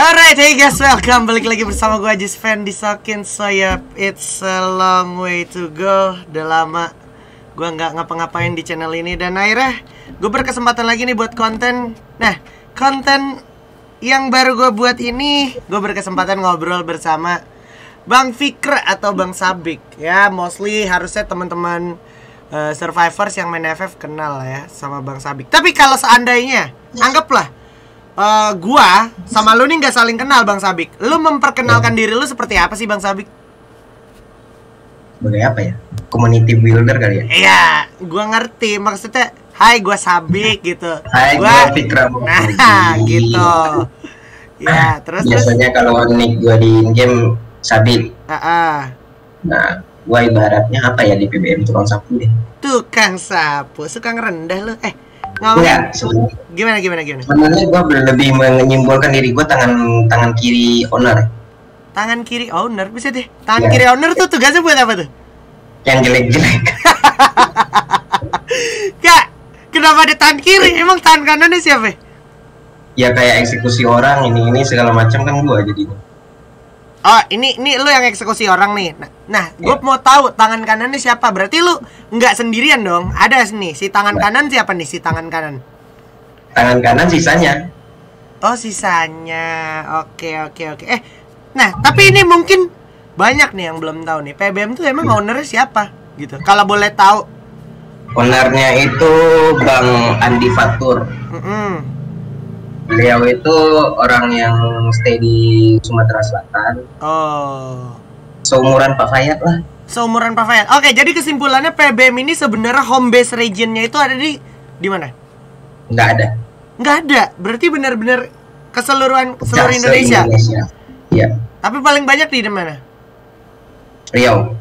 Alright, hey guys, welcome. Balik lagi bersama gue Ajis Fan di Sokin Soyap. It's a long way to go. Udah lama gue nggak ngapa-ngapain di channel ini. Dan akhirnya gue berkesempatan lagi nih buat konten. Nah, konten yang baru gue buat ini, gue berkesempatan ngobrol bersama Bang Fikr atau Bang Sabik. Ya, mostly harusnya teman-teman survivors yang main FF kenal ya sama Bang Sabik. Tapi kalau seandainya, anggaplah gua sama lu nih nggak saling kenal, Bang Sabik. Lu memperkenalkan diri lu seperti apa sih, Bang Sabik? Sebagai apa ya? Community builder kali ya? Iya, gua ngerti. Maksudnya, hai gua Sabik gitu. Hai, gua Fikra. Nah, gitu. Ya, terus biasanya kalau nick gua di game Sabik. Nah, gua ibaratnya apa ya di PBM, tukang sapu deh. Tukang sapu, suka ngerendah lu. Enggak, gimana? Sebenarnya gue lebih menyimpulkan diri gue tangan kiri owner. Tangan kiri owner, bisa deh. Tangan kiri owner tuh tugasnya buat apa tuh? Yang jelek-jelek. Kak, kenapa ada tangan kiri? Emang tangan kanannya siapa? Ya kayak eksekusi orang ini segala macam kan gue jadinya. Oh, ini lu yang eksekusi orang nih. Nah, gue mau tahu tangan kanannya siapa. Berarti lu nggak sendirian dong. Ada nih, si tangan kanan siapa nih, si tangan kanan? Tangan kanan sisanya. Oh, sisanya. Oke. Nah, tapi ini mungkin banyak nih yang belum tahu nih. PBM tuh emang ownernya siapa gitu. Kalau boleh tahu. Ownernya itu Bang Andi Fatur. Beliau itu orang yang stay di Sumatera Selatan. Oh. Seumuran Pak Fayat lah. Seumuran Pak Fayat. Oke, jadi kesimpulannya PBM ini sebenarnya home base regionnya itu ada di mana? Nggak ada. Nggak ada. Berarti benar-benar seluruh Indonesia. Iya. Tapi paling banyak di mana? Riau.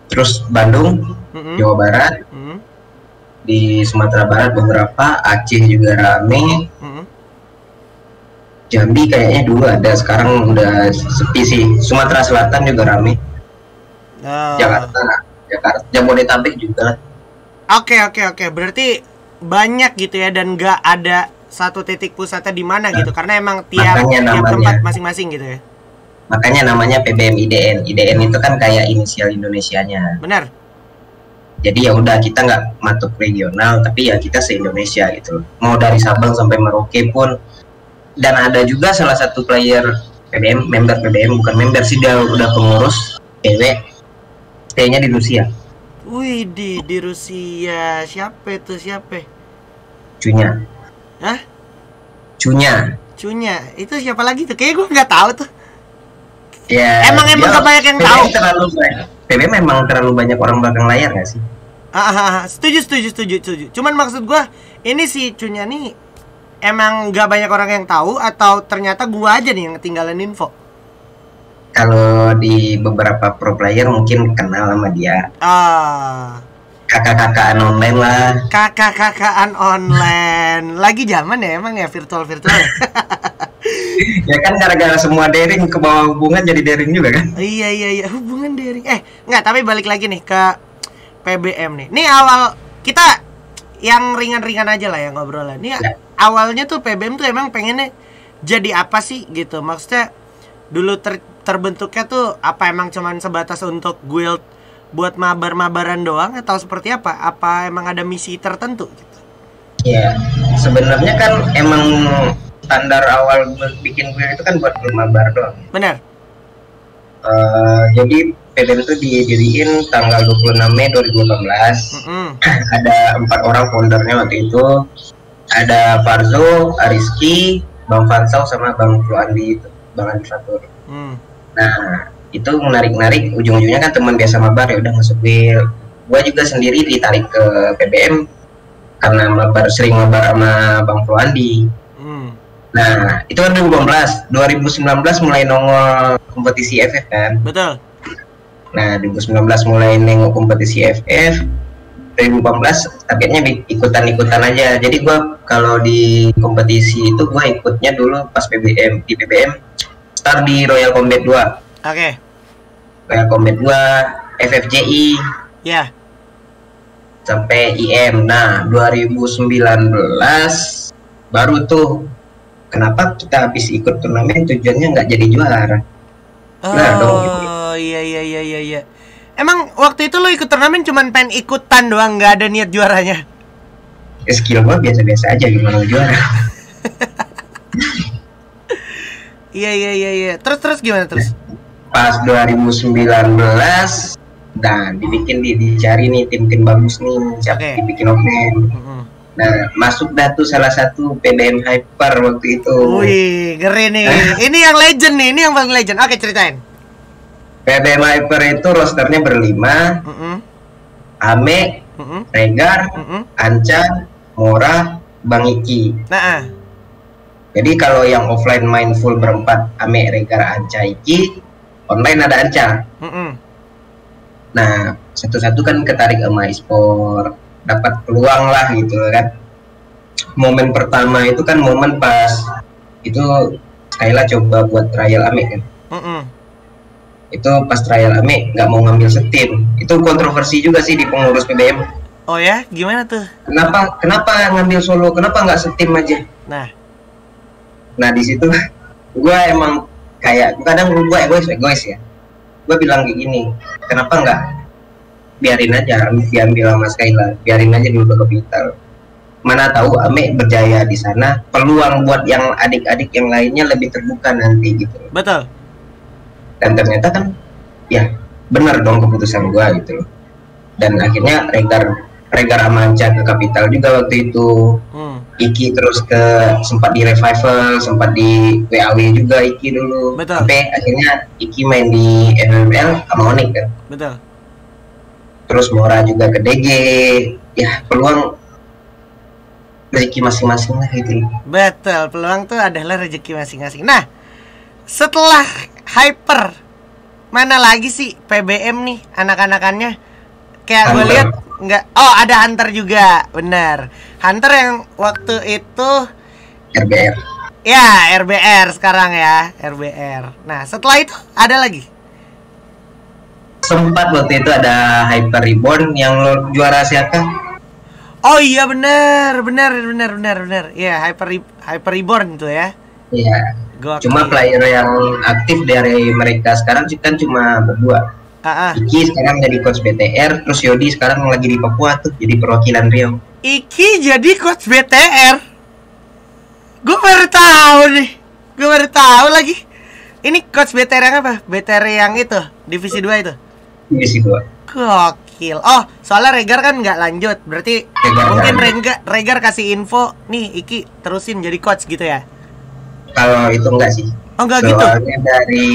Terus Bandung, Jawa Barat. Di Sumatera Barat beberapa, Aceh juga rame. Jambi kayaknya dulu ada, sekarang udah sepi sih. Sumatera Selatan juga rame. Jakarta, Jabodetabek juga. Oke. Berarti banyak gitu ya, dan nggak ada satu titik pusatnya di mana gitu, karena emang tiap tempat masing-masing gitu ya. Makanya namanya PBM IDN. IDN itu kan kayak inisial Indonesianya. Benar. Jadi ya udah, kita nggak matuk regional, tapi ya kita se-Indonesia gitu. Mau dari Sabang sampai Merauke pun. Dan ada juga salah satu player PBM, member PBM, bukan member sih, dia udah pengurus cewek, stay-nya di Rusia. Wih, di Rusia. Siapa itu? Cunya. Hah? Cunya. Itu siapa lagi tuh? Kayaknya gue nggak tahu tuh. Ya, emang gak banyak yang tahu. PBM memang terlalu banyak orang belakang layar nggak sih? Setuju. Cuman maksud gue, ini si Cunya nih emang nggak banyak orang yang tahu, atau ternyata gue aja nih yang ketinggalan info? Kalau di beberapa pro player mungkin kenal sama dia. Kakak-kakaan online lah. Kakak-kakaan online. Lagi zaman ya emang ya, virtual. Ya kan gara-gara semua daring ke bawah hubungan jadi daring juga kan? Iya, hubungan daring. Nggak, tapi balik lagi nih ke PBM nih. Nih awal kita yang ringan-ringan aja lah ya ngobrolnya. Nih awalnya tuh PBM tuh emang pengennya jadi apa sih gitu? Maksudnya dulu terbentuknya tuh apa, emang cuman sebatas untuk guild buat mabar-mabaran doang, atau seperti apa? Apa emang ada misi tertentu gitu? Ya, sebenarnya kan emang standar awal bikin guild itu kan buat mabar doang. Benar. Jadi PBM itu didiriin tanggal 26 Mei 2018. Ada 4 orang foundernya waktu itu. Ada Farzo, Ariski, Bang Fansau, sama Bang Andi itu, Bang Andi Fatur. Nah, itu menarik-narik, ujung-ujungnya kan teman biasa mabar, ya udah masuk guild. Gua juga sendiri ditarik ke PBM karena sering mabar sama Bang Andi. Nah, itu kan 2019 mulai nongol kompetisi FF kan? Betul. Nah, 2019 mulai nengok kompetisi FF. 2018 targetnya ikutan aja. Jadi gua kalau di kompetisi itu gua ikutnya dulu pas PBM, di PBM start di Royal Combat 2. Oke. Royal Combat 2, FFJI. Ya. Sampai IM. Nah, 2019 baru tuh kenapa kita habis ikut turnamen tujuannya nggak jadi juara? Nah, Oh iya. Emang waktu itu lo ikut turnamen cuman pengen ikutan doang, nggak ada niat juaranya? Skill gua biasa-biasa aja, gimana mau juara? Iya. Terus gimana terus? Pas 2019, dan dicari nih tim-tim bagus nih, siapa dibikin open. Nah, masuk dah tuh salah satu PBM Hyper waktu itu. Wih, ngeri nih. Ini yang legend nih, ini yang paling legend. Oke, ceritain. PBM Hyper itu rosternya berlima. Ame, Regar, Anca, Mora, Bang Iki. Nah, jadi kalau yang offline main full berempat, Ame, Regar, Anca, Iki. Online ada Anca. Nah, satu-satu kan ketarik sama e-sport, dapat peluang lah gitu kan. Momen pertama itu kan momen pas itu Skyla coba buat trial Ame kan. Itu pas trial Ame nggak mau ngambil setim. Itu kontroversi juga sih di pengurus PBM. Oh ya, gimana tuh? Kenapa ngambil solo? Kenapa nggak setim aja? Nah di situ gue emang kayak kadang gue egois ya. Gue bilang kayak gini, kenapa nggak biarin aja diambil sama Skyla, biarin aja dulu ke Capital. Mana tahu Ame berjaya di sana, peluang buat yang adik-adik yang lainnya lebih terbuka nanti gitu. Betul. Dan ternyata kan ya benar dong keputusan gua gitu loh. Dan akhirnya Regar Amanca ke Capital juga waktu itu. Iki terus sempat di Revival, sempat di WAW juga Iki dulu. Betul. Sampai akhirnya Iki main di MML sama Onyx kan. Betul. Terus Mora juga ke DG. Ya peluang rezeki masing-masing lah gitu. Betul, peluang tuh adalah rezeki masing-masing. Nah, setelah Hyper, mana lagi sih PBM nih anak-anakannya? Kayak gue lihat nggak. Oh, ada Hunter juga, benar. Hunter yang waktu itu RBR. Ya, RBR sekarang ya, RBR. Nah, setelah itu ada lagi. Sempat waktu itu ada Hyper Reborn yang juara siapa? Oh iya benar. Ya, Hyper Reborn itu ya. Iya. Cuma player yang aktif dari mereka sekarang kan cuma berdua. Iki sekarang jadi coach BTR, terus Yodi sekarang lagi di Papua tuh jadi perwakilan Riau. Iki jadi coach BTR. Gue baru tahu lagi. Ini coach BTR yang apa? BTR yang itu, divisi 2 itu. Divisi 2. Gokil. Oh, soalnya Regar kan nggak lanjut. Berarti mungkin Regar kasih info, nih Iki terusin jadi coach gitu ya. Kalau itu enggak sih. Oh, enggak gitu. Soalnya dari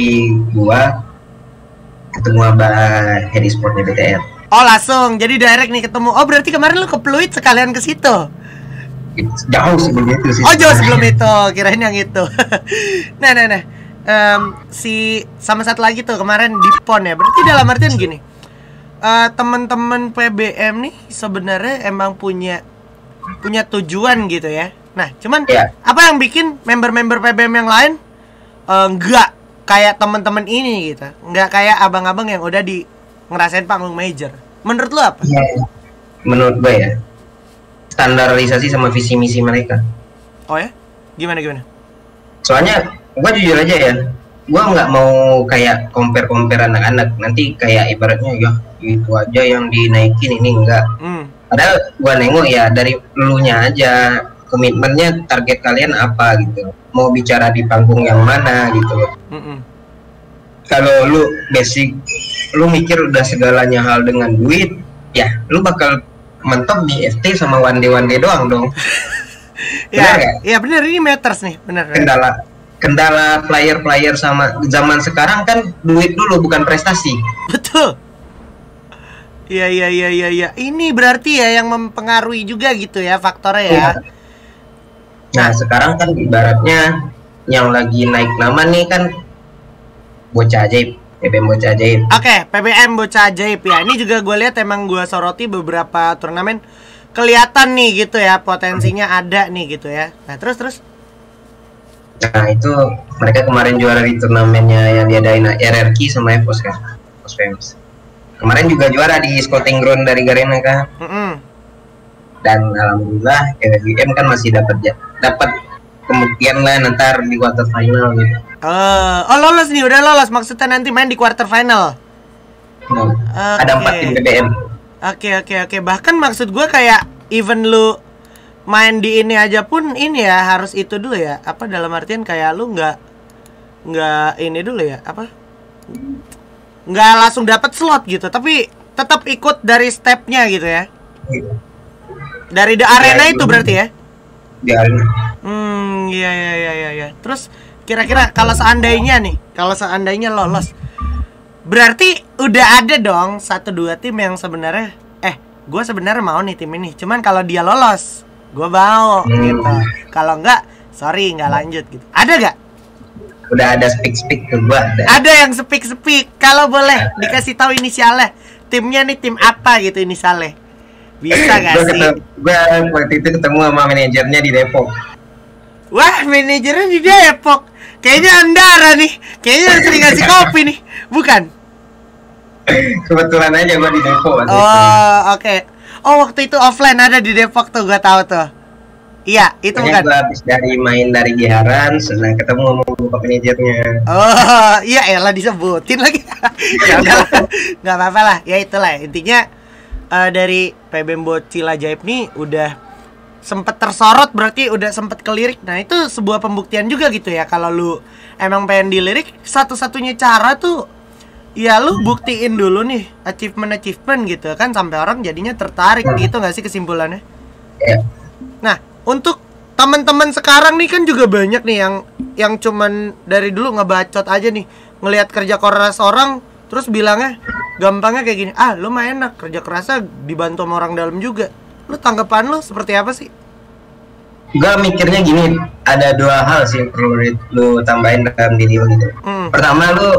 gua ketemu Abah head e-sportnya BTR. Oh, langsung. Jadi direct nih ketemu. Oh, berarti kemarin lu ke Pluit sekalian ke situ. Jauh sebelum itu sih. Oh, jauh sebelum itu. Kirain yang itu. Nah. Si sama satu lagi tuh kemarin di PON ya. Berarti dalam artian gini. Teman-teman PBM nih sebenarnya emang punya tujuan gitu ya. Nah, cuman apa yang bikin member-member PBM yang lain enggak kayak teman-teman ini gitu, enggak kayak abang-abang yang udah ngerasain panggung major. Menurut lu apa? Ya, menurut gue ya standarisasi sama visi misi mereka. Oh ya? Gimana? Soalnya gue jujur aja ya, gue nggak mau kayak compare anak-anak nanti kayak ibaratnya ya itu aja yang dinaikin ini enggak. Padahal gue nengok ya dari elunya aja, komitmennya, target kalian apa gitu, mau bicara di panggung yang mana gitu. Kalau lu basic, lu mikir udah segalanya hal dengan duit, ya lu bakal mentok di FT sama one day doang dong. Ya benar, ini matters nih, benar. Kendala player sama zaman sekarang kan duit dulu bukan prestasi. Betul. Iya. Ini berarti ya yang mempengaruhi juga gitu ya faktornya ya. Nah sekarang kan ibaratnya yang lagi naik nama nih kan Bocah Ajaib, PBM Bocah Ajaib. Oke, PBM Bocah Ajaib ya. Ini juga gue lihat emang gue soroti beberapa turnamen, kelihatan nih gitu ya potensinya ada nih gitu ya. Nah terus. Nah itu mereka kemarin juara di turnamennya yang diadain RRQ sama EVOS kan, EVOS Famous. Kemarin juga juara di scouting ground dari Garena kan. Dan alhamdulillah PBM kan masih dapat pembuktian lah ntar di quarter final gitu. Oh lolos nih, udah lolos maksudnya nanti main di quarter final. Ada 4 tim BBM. Oke. Bahkan maksud gue kayak even lu main di ini aja pun ini ya harus itu dulu ya. Apa dalam artian kayak lu nggak ini dulu ya apa? Nggak langsung dapat slot gitu, tapi tetap ikut dari stepnya gitu ya. Dari the arena itu berarti ya? Di arena. Iya. Terus kira-kira kalau seandainya lolos, berarti udah ada dong 1-2 tim yang sebenarnya gue sebenarnya mau nih tim ini. Cuman kalau dia lolos, gue mau gitu. Kalau enggak, sorry nggak lanjut gitu. Ada gak? Udah ada speak ke gue. Ada yang speak. Kalau boleh dikasih tahu inisialnya. Timnya nih tim apa gitu inisialnya. Bisa gak sih? Gue waktu itu ketemu sama manajernya di Depok. Wah, manajernya di Depok. Kayaknya Andara nih. Kayaknya sering ngasih kopi nih. Bukan? Kebetulan aja gue di Depok. Oke. Oh, waktu itu offline ada di Depok tuh, gue tahu tuh. Iya, itu kan. Gue habis main dari Giharan, setelah ketemu sama bapak manajernya. Oh, iya elah disebutin lagi. Ya udah, nggak apa-apa lah. Ya itulah intinya dari PBM Bocil Ajaib nih udah sempet tersorot, berarti udah sempet kelirik. Nah itu sebuah pembuktian juga gitu ya. Kalau lu emang pengen dilirik, satu-satunya cara tuh ya lu buktiin dulu nih achievement gitu kan, sampai orang jadinya tertarik gitu nggak sih kesimpulannya? Yeah. Nah untuk teman-teman sekarang nih kan juga banyak nih yang cuman dari dulu ngebacot aja nih, ngelihat kerja keras orang terus bilangnya gampangnya kayak gini, lu mah enak, kerja kerasnya dibantu sama orang dalam juga. Lu tanggapan lu seperti apa sih? Gue mikirnya gini, ada 2 hal sih yang perlu lu tambahin dalam diri lu gitu. Pertama, lu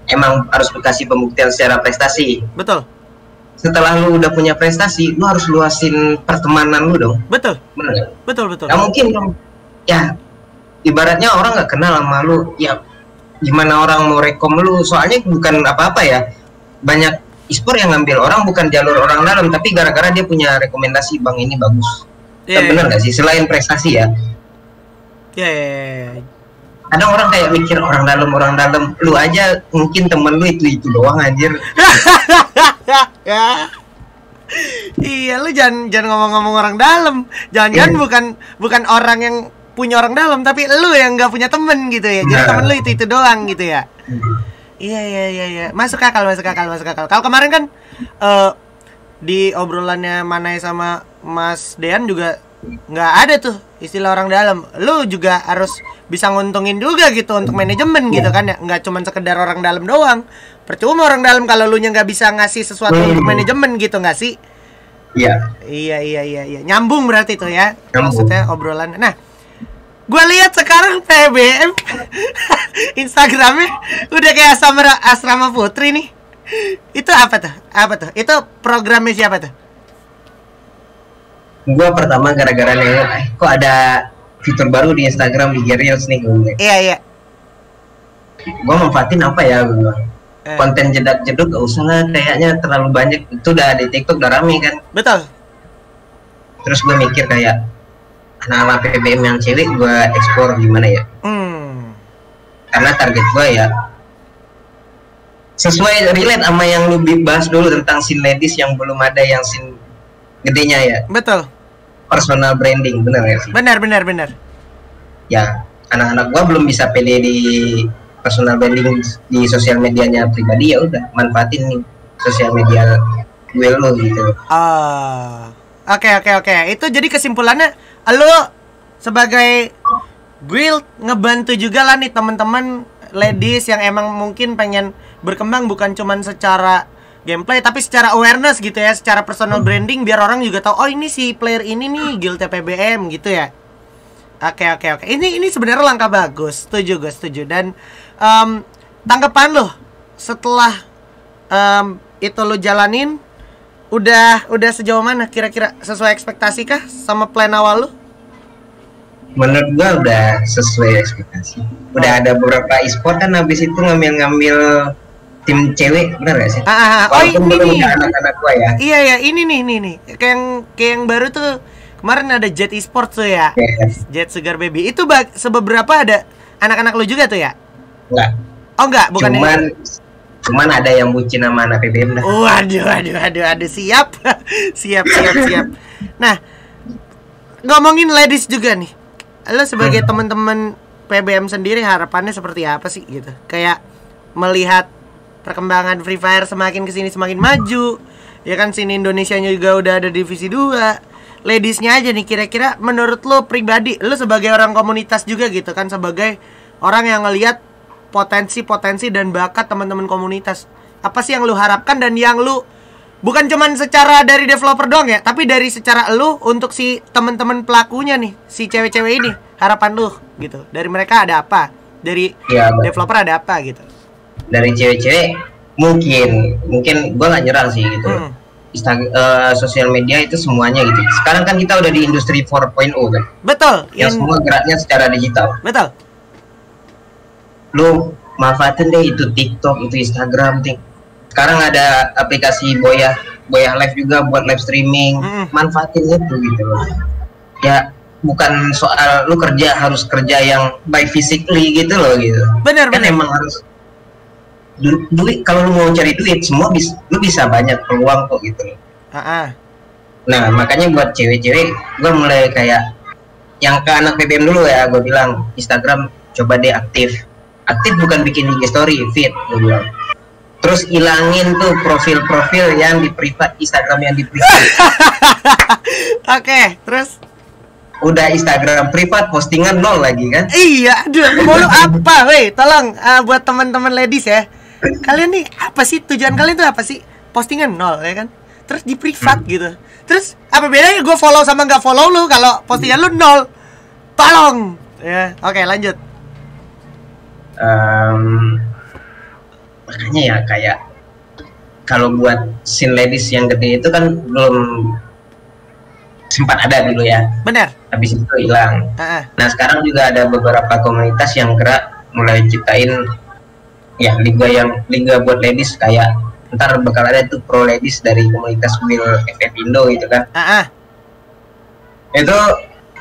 emang harus dikasih pembuktian secara prestasi. Betul. Setelah lu udah punya prestasi, lu harus luasin pertemanan lu dong. Betul. Bener. Betul. Nah mungkin dong, ya ibaratnya orang nggak kenal sama lu, ya gimana orang mau rekom lu? Soalnya bukan apa-apa ya, banyak e-sport yang ngambil orang bukan jalur orang dalam, tapi gara-gara dia punya rekomendasi, bang ini bagus. Bener nggak sih? Selain prestasi ya. Ada orang kayak mikir orang dalam, lu aja mungkin temen lu itu doang anjir. Iya, lu jangan ngomong-ngomong orang dalam. Jangan bukan orang yang punya orang dalam, tapi lu yang nggak punya temen gitu ya. Jadi temen lu itu doang gitu ya. Iya. Masuk akal. Kalau kemarin kan di obrolannya Manai sama Mas Dean juga nggak ada tuh istilah orang dalam. Lu juga harus bisa nguntungin juga gitu untuk manajemen gitu kan ya, nggak cuma sekedar orang dalam doang. Percuma orang dalam kalau lu nya nggak bisa ngasih sesuatu untuk manajemen gitu, nggak sih? Iya. Nyambung berarti tuh ya. Maksudnya obrolan. Nah, gue lihat sekarang PBM Instagramnya udah kayak asrama putri nih. Itu apa tuh? Itu programnya siapa tuh? Gue pertama gara-gara nengok kok ada fitur baru di Instagram di Reels nih gue. Iya. Gue manfaatin apa ya gue? Konten jedak-jeduk gak usah lah, kayaknya terlalu banyak. Itu udah di TikTok udah rame kan. Betul. Terus gue mikir kayak anak-anak PBM yang cewek gue eksplor gimana ya. Karena target gue ya sesuai relate sama yang lu bahas dulu tentang scene ladies yang belum ada yang scene gedenya ya. Betul. Personal branding, bener ya sih? Benar. Ya, anak-anak gua belum bisa pede di personal branding di sosial medianya pribadi, ya udah manfaatin nih sosial media gue lo gitu. Oke. Itu jadi kesimpulannya lo sebagai guild ngebantu juga lah nih teman-teman ladies yang emang mungkin pengen berkembang bukan cuman secara gameplay tapi secara awareness gitu ya, secara personal branding biar orang juga tahu oh ini si player ini nih guild PBM gitu ya. Oke. Ini sebenarnya langkah bagus. Setuju. Dan tanggapan lo setelah itu lo jalanin udah sejauh mana kira-kira, sesuai ekspektasi kah sama plan awal lo? Menurut gua udah sesuai ekspektasi. Udah ada beberapa e-sport kan habis itu ngambil tim cewek, bener gak sih? Ini anak-anak gua ya. Iya, ini nih. Kayak yang baru tuh Kemarin ada Jet Esports tuh ya. Jet Sugar Baby. Itu seberapa ada anak-anak lu juga tuh ya? Enggak. Oh enggak, bukan cuman ada yang bucin sama anak PBM dah. Waduh, siap. siap. Nah, ngomongin ladies juga nih. Lo sebagai teman-teman PBM sendiri harapannya seperti apa sih gitu? Kayak melihat perkembangan Free Fire semakin kesini semakin maju. Ya kan sini Indonesianya juga udah ada divisi 2. Ladiesnya aja nih, kira-kira menurut lo pribadi, lo sebagai orang komunitas juga gitu kan, sebagai orang yang ngelihat potensi dan bakat teman-teman komunitas, apa sih yang lu harapkan dan yang lu bukan cuman secara dari developer doang ya, tapi dari secara lu untuk si teman-teman pelakunya nih, si cewek-cewek ini, harapan lu gitu. Dari mereka ada apa? Dari developer ada apa gitu? Dari cewek-cewek mungkin gua nggak nyerang sih gitu. Sosial media itu semuanya gitu. Sekarang kan kita udah di industri 4.0 kan. Betul. Yang semua geraknya secara digital. Betul. Lu manfaatin deh itu TikTok, itu Instagram, sekarang ada aplikasi Boya Live juga buat live streaming. Manfaatin itu gitu loh. Ya bukan soal lu harus kerja yang by physically gitu loh gitu. Benar. Emang harus duit. Kalau lu mau cari duit semua lu bisa banyak peluang kok gitu loh. Nah makanya buat cewek-cewek gue mulai kayak yang ke anak BBM dulu ya, gue bilang Instagram coba deh aktif bukan bikin IG story feed gue bilang. Terus ilangin tuh profil yang di privat, Instagram yang di privat. Oke, terus udah Instagram privat postingan 0 lagi kan? Iya, aduh, mau lu apa, weh? Tolong buat teman-teman ladies ya. Kalian nih apa sih tujuan kalian tuh apa sih? Postingan 0 ya kan? Terus di privat gitu. Terus apa bedanya gue follow sama nggak follow lu kalau postingan lu 0? Tolong. Ya, oke, lanjut. Makanya ya kayak kalau buat scene ladies yang gede itu kan belum sempat ada dulu ya. Benar. Habis itu hilang. Nah sekarang juga ada beberapa komunitas yang gerak mulai ciptain ya liga buat ladies, kayak ntar bakal ada tuh pro ladies dari komunitas Will FF Indo gitu kan. Itu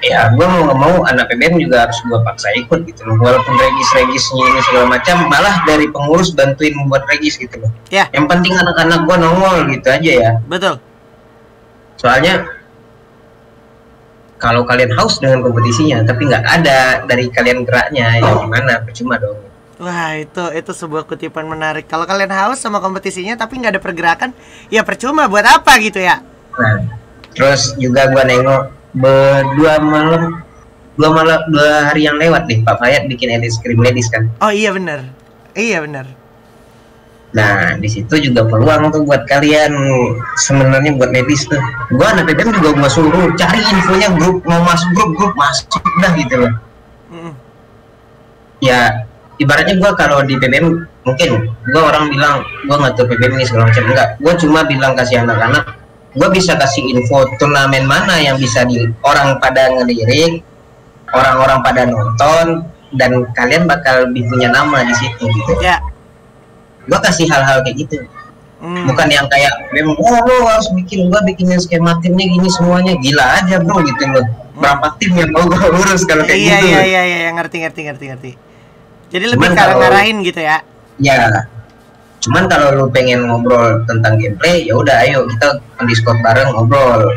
ya gue mau anak PBM juga harus gue paksa ikut gitu loh, walaupun regisnya ini segala macam, malah dari pengurus bantuin membuat regis gitu loh. Yang penting anak-anak gue nongol gitu aja ya. Betul. Soalnya kalau kalian haus dengan kompetisinya tapi nggak ada dari kalian geraknya, ya gimana, percuma dong. Wah itu sebuah kutipan menarik. Kalau kalian haus sama kompetisinya tapi nggak ada pergerakan, ya percuma, buat apa gitu ya. Nah terus juga gue nengok dua hari yang lewat deh Pak Fayat bikin edit screen ladies kan. Oh iya benar. Nah di situ juga peluang tuh buat kalian sebenarnya buat ladies tuh. Gua anak PBM juga gua suruh cari infonya, mau masuk grup masuk dah gitu loh. Ya ibaratnya gua kalau di PBM mungkin gua orang bilang gua nggak tahu PBM ini segala macam, enggak. Gua cuma bilang kasih anak-anak, gue bisa kasih info turnamen mana yang bisa orang pada ngelirik, orang-orang pada nonton, dan kalian bakal lebih punya nama di situ gitu. Gue kasih hal-hal kayak gitu. Bukan yang kayak lo harus bikinin skema timnya gini semuanya, gila aja bro gitu loh. Berapa tim yang mau gue urus kalau kayak gitu. Iya, ngerti. Jadi lebih ngarahin gitu ya. Ya. Cuman kalau lu pengen ngobrol tentang gameplay, ya udah ayo kita Discord bareng ngobrol.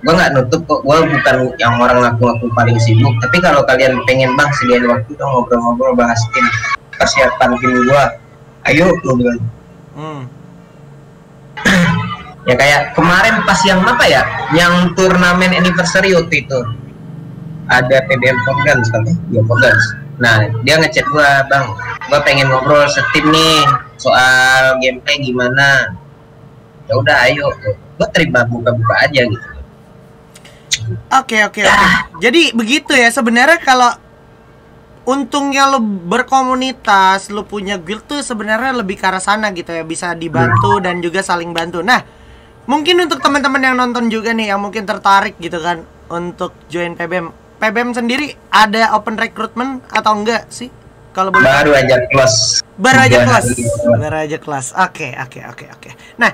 Gue nggak nutup kok, gue bukan yang orang ngaku-ngaku paling sibuk. Tapi kalau kalian pengen bang sediain waktu dong ngobrol-ngobrol bahas tim persiapan tim gue, ayo lu bilang. Ya kayak kemarin pas yang apa ya, yang turnamen anniversary waktu itu ada PBM Forgans kan, ya Forgans. Nah dia ngechat gua, bang, gua pengen ngobrol setim nih soal gameplay gimana. Ya udah ayo, gua terima buka-buka aja gitu. Oke. Jadi begitu ya sebenarnya. Kalau untungnya lo berkomunitas, lo punya guild tuh sebenarnya lebih ke arah sana gitu ya, bisa dibantu dan juga saling bantu. Nah mungkin untuk teman-teman yang nonton juga nih, yang mungkin tertarik gitu kan untuk join PBM sendiri, ada open recruitment atau enggak sih? Kalau boleh. Baru aja kelas. Oke. Nah,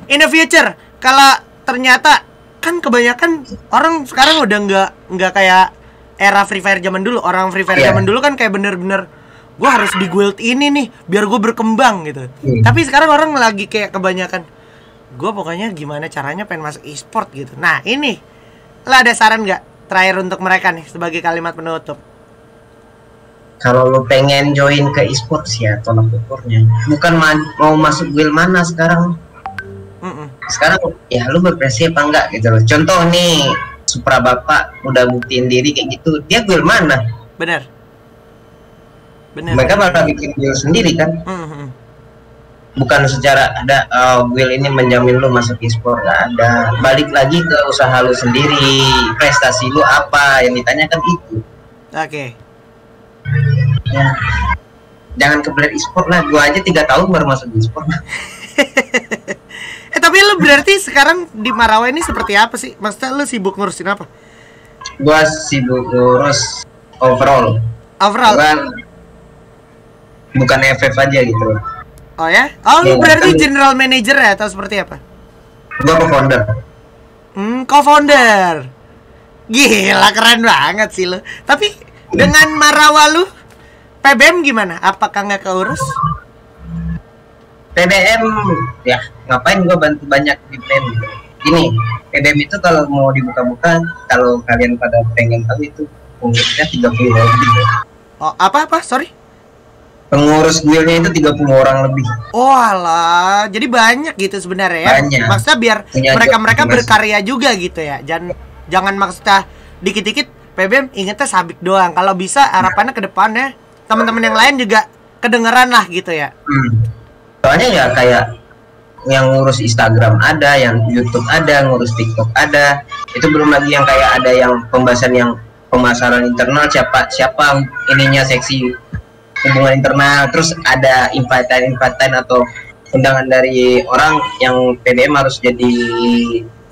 in the future kalau ternyata kan kebanyakan orang sekarang udah nggak kayak era Free Fire zaman dulu. Orang Free Fire zaman dulu kan kayak bener-bener gue harus di guild ini nih biar gue berkembang gitu. Tapi sekarang orang lagi kayak kebanyakan gue pokoknya gimana caranya pengen masuk e-sport gitu. Nah ini lah, ada saran nggak terakhir untuk mereka nih sebagai kalimat penutup? Kalau lo pengen join ke e-sports ya tolak ukurnya bukan mau masuk guild mana sekarang. Sekarang ya lu berprestasi apa enggak gitu loh. Contoh nih Supra Bapak udah buktiin diri kayak gitu, dia guild mana? Bener. Mereka malah bikin guild sendiri kan. Bukan secara ada guild ini menjamin lu masuk e-sport, nggak ada. Balik lagi ke usaha lu sendiri, prestasi lu apa yang ditanyakan itu. Oke. Ya. Jangan kebelet e-sport lah, gua aja 3 tahun baru masuk e-sport. Tapi lu berarti sekarang di Marawa ini seperti apa sih? Maksudnya lu sibuk ngurusin apa? Gua sibuk ngurus overall. Bukan FF aja gitu. Oh ya? Oh lu berarti general manager ya atau seperti apa? Gua co-founder. Co-founder. Gila, keren banget sih lu. Tapi dengan Marawa lu PBM gimana? Apakah nggak keurus? PBM ya ngapain gua bantu banyak di plan. Gini, PBM itu kalau mau dibuka-buka, kalau kalian pada pengen tahu itu pengurusnya 30 lebih. Oh, apa? Sorry. Pengurus guildnya itu 30 orang lebih. Oh alah, jadi banyak gitu sebenarnya ya. Banyak. Maksudnya biar mereka berkarya juga gitu ya. Jangan maksudnya dikit-dikit PBM ingetnya sabik doang. Kalau bisa harapannya ke depannya teman-teman yang lain juga kedengeran lah gitu ya. Soalnya ya kayak yang ngurus Instagram ada, yang YouTube ada, ngurus TikTok ada. Itu belum lagi yang kayak ada yang pembahasan yang pemasaran internal, siapa ininya seksi hubungan internal, terus ada invite atau undangan dari orang yang PBM harus jadi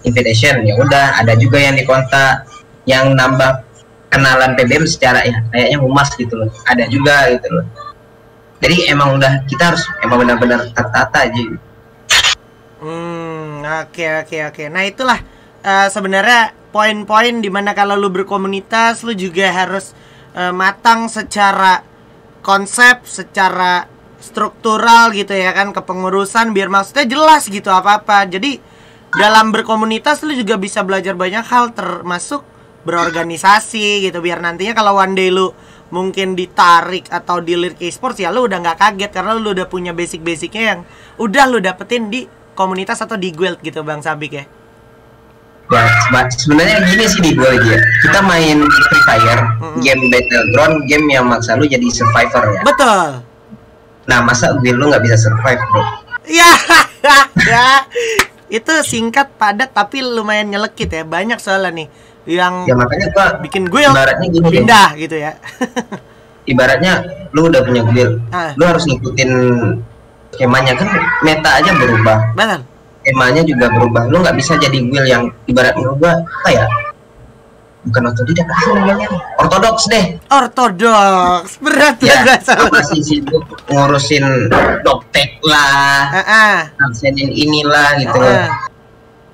invitation. Ya udah, ada juga yang dikontak yang nambah kenalan PBM secara ya kayaknya humas gitu loh, ada juga gitu loh. Jadi emang udah kita harus emang benar-benar tertata aja. Oke. Nah itulah sebenarnya poin-poin dimana kalau lu berkomunitas lu juga harus matang secara konsep, secara struktural gitu ya kan, kepengurusan biar maksudnya jelas gitu apa-apa. Jadi dalam berkomunitas lu juga bisa belajar banyak hal termasuk berorganisasi gitu, biar nantinya kalau one day lu mungkin ditarik atau dilirik e-sports ya lu udah nggak kaget karena lu udah punya basic-basicnya yang udah lu dapetin di komunitas atau di guild gitu Bang Sabik ya. Ya sebenarnya gini sih di gue aja. Kita main Free Fire, game battleground, game yang maksa lu jadi survivor ya. Betul. Nah masa guild lu nggak bisa survive bro? Ya, itu singkat padat tapi lumayan nyelekit ya. Banyak soalnya nih yang ya makanya gua bikin guild ibaratnya gini pindah gitu ya. Ibaratnya lu udah punya guild, lu harus ngikutin skemanya kan, meta aja berubah. Betul. Skemanya juga berubah. Lu nggak bisa jadi guild yang ibaratnya gua apa ya? Bukan otodidak apa namanya? Ortodoks deh. Ortodoks. Berat ya, masih sibuk ngurusin doktek lah. Absenin inilah gitu.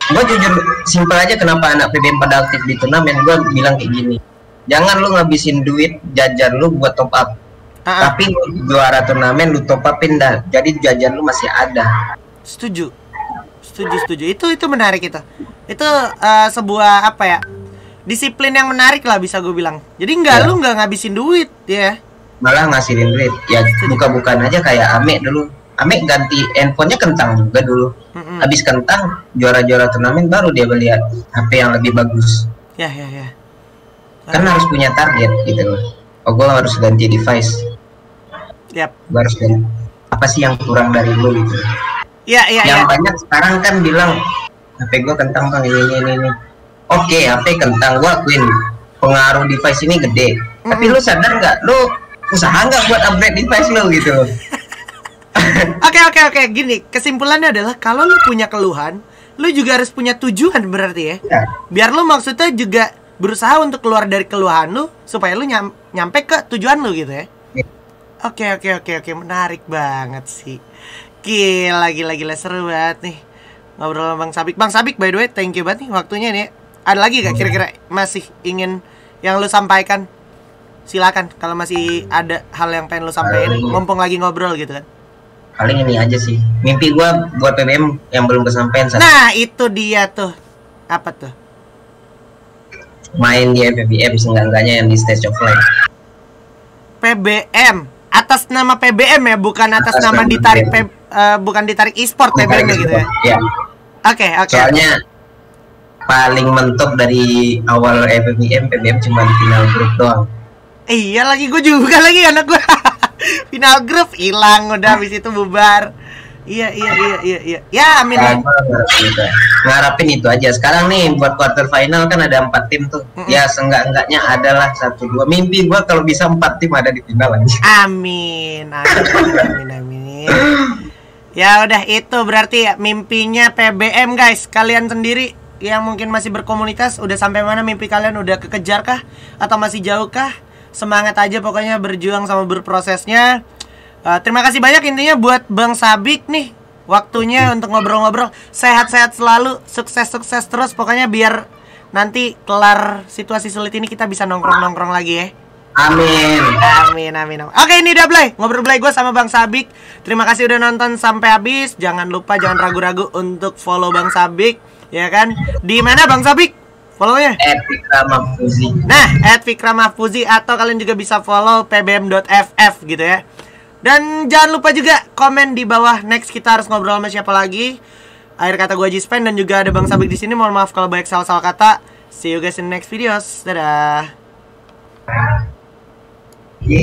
Gue jujur simpel aja kenapa anak PBM pada aktif di turnamen, gue bilang kayak gini, jangan lu ngabisin duit jajan lu buat top up, tapi lu juara turnamen lu top upin dah, jadi jajan lu masih ada. Setuju itu menarik itu sebuah apa ya, disiplin yang menarik lah bisa gue bilang. Jadi lu nggak ngabisin duit ya, malah ngasihin duit ya. Buka-bukaan aja kayak Ame dulu. Ame ganti handphonenya kentang juga dulu. Habis kentang juara-juara turnamen baru dia beli HP yang lebih bagus. Ya. Kan harus punya target gitu loh. Oh gue harus ganti device. Gue harus ganti. Apa sih yang kurang dari lu gitu? Yang banyak sekarang kan bilang HP gue kentang bang ini. Oke, HP kentang, gue akuin pengaruh device ini gede. Tapi lu sadar nggak? Lu usaha nggak buat upgrade device lu gitu loh. Oke, gini, kesimpulannya adalah kalau lu punya keluhan, lu juga harus punya tujuan berarti ya. Biar lu maksudnya juga berusaha untuk keluar dari keluhan lu supaya lu nyampe ke tujuan lu gitu ya. Oke, menarik banget sih. Gila, seru banget nih. ngobrol sama Bang Sabik. Bang Sabik, by the way, thank you banget nih waktunya nih. Ada lagi gak kira-kira masih ingin yang lu sampaikan? Silakan kalau masih ada hal yang pengen lu sampaikan, mumpung lagi ngobrol gitu kan. Paling ini aja sih. Mimpi gua buat PBM yang belum kesampaian. Nah, itu dia tuh. Apa tuh? Main di PBM seenggak-enggaknya yang di stage of life. PBM atas nama PBM ya, bukan atas nama ditarik bukan ditarik e-sport PBM gitu ya. Iya. Oke. Soalnya paling mentok dari awal PBM cuma di final grup doang. Iya lagi, gue juga lagi anak gue final grup hilang udah, habis itu bubar. Iya. Ya amin. Ngarapin itu aja. Sekarang nih buat quarter final kan ada 4 tim tuh. Ya seenggak-enggaknya adalah 1-2. Mimpi gua kalau bisa 4 tim ada di final aja. Amin. Ya udah, itu berarti ya mimpinya PBM guys. Kalian sendiri yang mungkin masih berkomunitas, udah sampai mana mimpi kalian? Udah kekejar kah? Atau masih jauh kah? Semangat aja pokoknya, berjuang sama berprosesnya. Terima kasih banyak intinya buat Bang Sabik nih, waktunya untuk ngobrol-ngobrol. Sehat-sehat selalu, sukses-sukses terus pokoknya, biar nanti kelar situasi sulit ini kita bisa nongkrong-nongkrong lagi ya. Amin. Oke, ini udah Blay, ngobrol Blay gue sama Bang Sabik. Terima kasih udah nonton sampai habis. Jangan lupa, jangan ragu-ragu untuk follow Bang Sabik, ya kan? Di mana Bang Sabik? Follow-nya? @fikramahfuzi. Nah, @fikramahfuzi, atau kalian juga bisa follow pbm.ff gitu ya. Dan jangan lupa juga komen di bawah next kita harus ngobrol sama siapa lagi. Akhir kata gue Jispen dan juga ada Bang Sabik di sini. Mohon maaf kalau banyak salah-salah kata. See you guys in the next videos. Dadah.